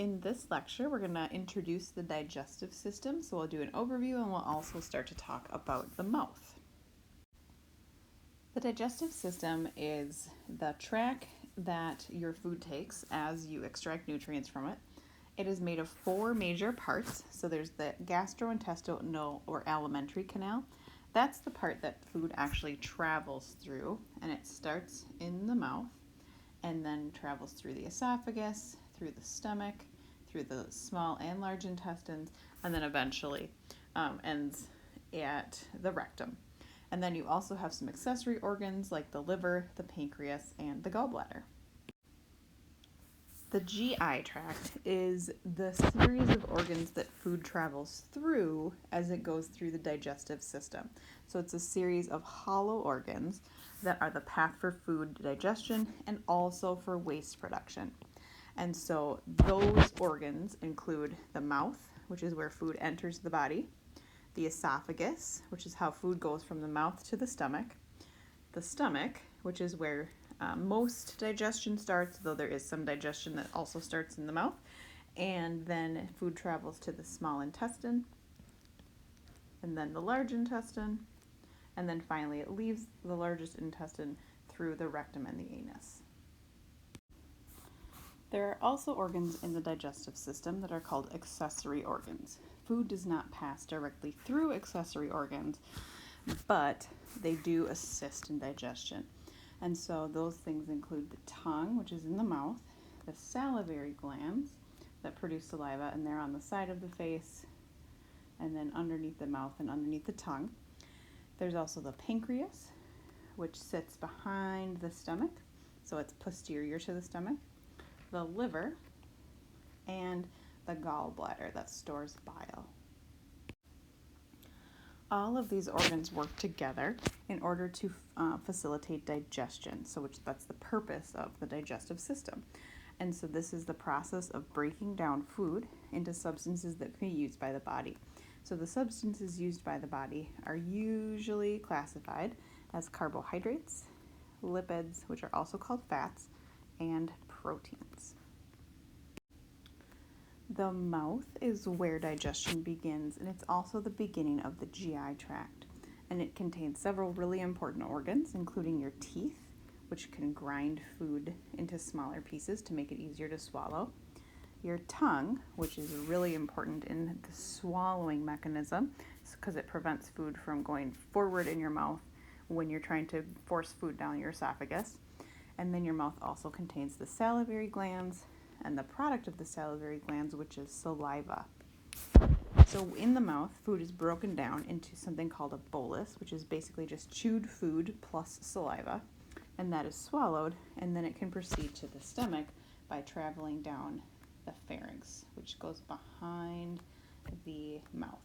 In this lecture, we're going to introduce the digestive system. So we'll do an overview and we'll also start to talk about the mouth. The digestive system is the tract that your food takes as you extract nutrients from it. It is made of 4 major parts. So there's the gastrointestinal or alimentary canal. That's the part that food actually travels through, and it starts in the mouth and then travels through the esophagus, through the stomach, through the small and large intestines, and then eventually ends at the rectum. And then you also have some accessory organs like the liver, the pancreas, and the gallbladder. The GI tract is the series of organs that food travels through as it goes through the digestive system. So it's a series of hollow organs that are the path for food digestion and also for waste production. And so those organs include the mouth, which is where food enters the body, the esophagus, which is how food goes from the mouth to the stomach, which is where most digestion starts, though there is some digestion that also starts in the mouth, and then food travels to the small intestine, and then the large intestine, and then finally it leaves the largest intestine through the rectum and the anus. There are also organs in the digestive system that are called accessory organs. Food does not pass directly through accessory organs, but they do assist in digestion. And so those things include the tongue, which is in the mouth, the salivary glands that produce saliva, and they're on the side of the face, and then underneath the mouth and underneath the tongue. There's also the pancreas, which sits behind the stomach, so it's posterior to the stomach, the liver, and the gallbladder that stores bile. All of these organs work together in order to facilitate digestion, that's the purpose of the digestive system. And so this is the process of breaking down food into substances that can be used by the body. So the substances used by the body are usually classified as carbohydrates, lipids, which are also called fats, and proteins. The mouth is where digestion begins, and it's also the beginning of the GI tract. And it contains several really important organs, including your teeth, which can grind food into smaller pieces to make it easier to swallow. Your tongue, which is really important in the swallowing mechanism because it prevents food from going forward in your mouth when you're trying to force food down your esophagus. And then your mouth also contains the salivary glands and the product of the salivary glands, which is saliva. So in the mouth, food is broken down into something called a bolus, which is basically just chewed food plus saliva, and that is swallowed, and then it can proceed to the stomach by traveling down the pharynx, which goes behind the mouth.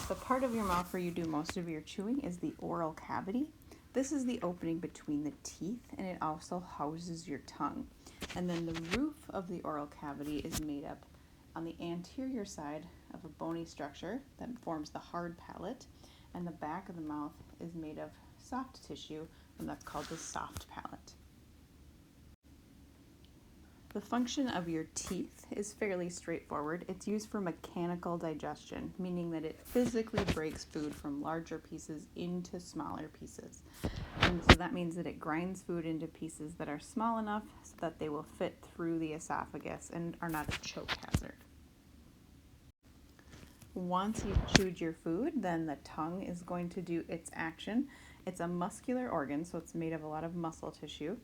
The part of your mouth where you do most of your chewing is the oral cavity. This is the opening between the teeth, and it also houses your tongue. And then the roof of the oral cavity is made up on the anterior side of a bony structure that forms the hard palate, and the back of the mouth is made of soft tissue, and that's called the soft palate. The function of your teeth is fairly straightforward. It's used for mechanical digestion, meaning that it physically breaks food from larger pieces into smaller pieces. And so that means that it grinds food into pieces that are small enough so that they will fit through the esophagus and are not a choke hazard. Once you've chewed your food, then the tongue is going to do its action. It's a muscular organ, so it's made of a lot of muscle tissue,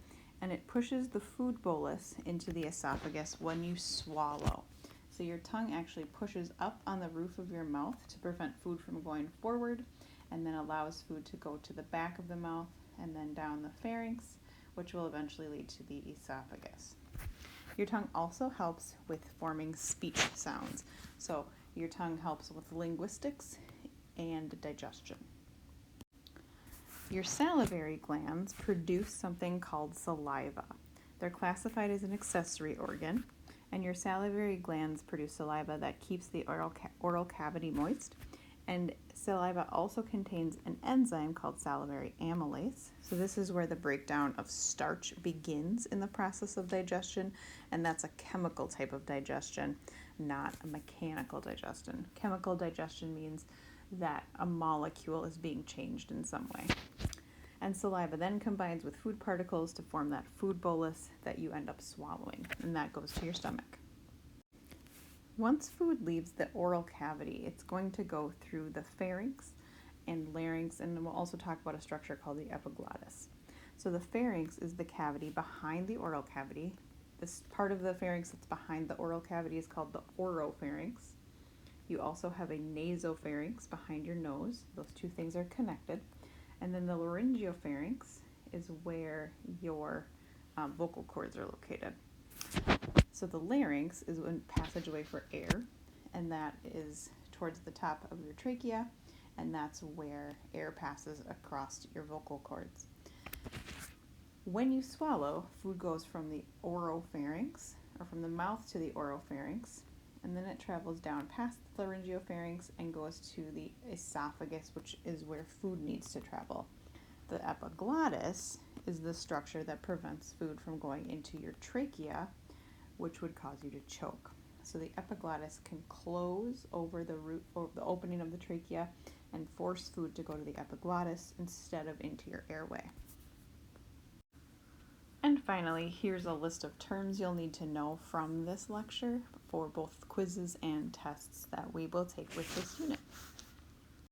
and it pushes the food bolus into the esophagus when you swallow. So your tongue actually pushes up on the roof of your mouth to prevent food from going forward, and then allows food to go to the back of the mouth and then down the pharynx, which will eventually lead to the esophagus. Your tongue also helps with forming speech sounds. So your tongue helps with linguistics and digestion. Your salivary glands produce something called saliva. They're classified as an accessory organ, and your salivary glands produce saliva that keeps the oral cavity moist, And saliva also contains an enzyme called salivary amylase. So this is where the breakdown of starch begins in the process of digestion, and that's a chemical type of digestion, not a mechanical digestion. Chemical digestion means that a molecule is being changed in some way. And saliva then combines with food particles to form that food bolus that you end up swallowing, and that goes to your stomach. Once food leaves the oral cavity, it's going to go through the pharynx and larynx, and we'll also talk about a structure called the epiglottis. So the pharynx is the cavity behind the oral cavity. This part of the pharynx that's behind the oral cavity is called the oropharynx. You also have a nasopharynx behind your nose. Those two things are connected. And then the laryngopharynx is where your vocal cords are located. So the larynx is a passageway for air, and that is towards the top of your trachea, and that's where air passes across your vocal cords. When you swallow, food goes from the oropharynx, or from the mouth to the oropharynx, and then it travels down past the laryngopharynx and goes to the esophagus, which is where food needs to travel. The epiglottis is the structure that prevents food from going into your trachea, which would cause you to choke. So the epiglottis can close over the root or the opening of the trachea and force food to go to the epiglottis instead of into your airway. And finally, here's a list of terms you'll need to know from this lecture for both quizzes and tests that we will take with this unit.